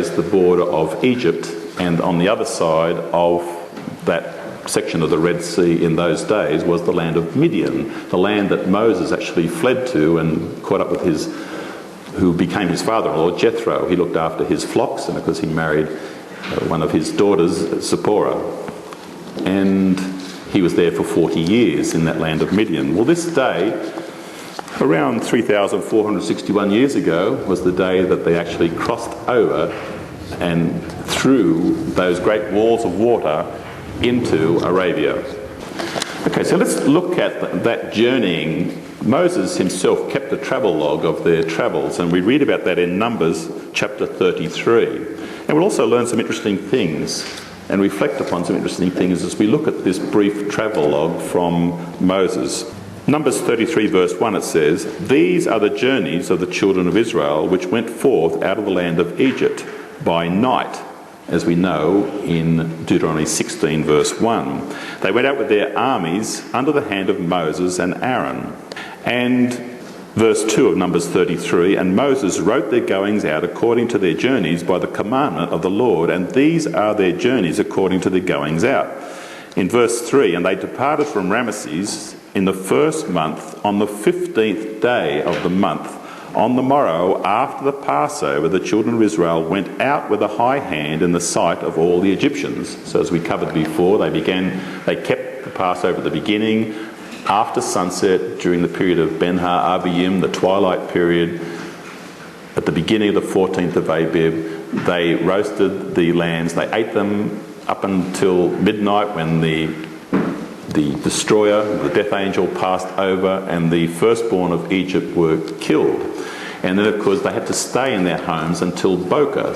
is the border of Egypt, and on the other side of that section of the Red Sea in those days was the land of Midian, the land that Moses actually fled to and caught up with who became his father-in-law, Jethro. He looked after his flocks, and of course he married one of his daughters, Zipporah, and he was there for 40 years in that land of Midian. Well, this day, around 3,461 years ago, was the day that they actually crossed over and through those great walls of water into Arabia. Okay, so let's look at that journeying. Moses himself kept a travel log of their travels, and we read about that in Numbers chapter 33. And we'll also learn some interesting things and reflect upon some interesting things as we look at this brief travel log from Moses. Numbers 33 verse 1, it says, "These are the journeys of the children of Israel which went forth out of the land of Egypt by night," as we know in Deuteronomy 16 verse 1. "They went out with their armies under the hand of Moses and Aaron." And verse 2 of Numbers 33, "And Moses wrote their goings out according to their journeys by the commandment of the Lord, and these are their journeys according to their goings out." In verse 3, "And they departed from Ramesses in the first month, on the 15th day of the month. On the morrow, after the Passover, the children of Israel went out with a high hand in the sight of all the Egyptians." So as we covered before, they kept the Passover at the beginning. After sunset, during the period of Ben Ha-Abiyim, the twilight period, at the beginning of the 14th of Abib, they roasted the lambs. They ate them up until midnight when the destroyer, the death angel, passed over and the firstborn of Egypt were killed. And then, of course, they had to stay in their homes until Boker,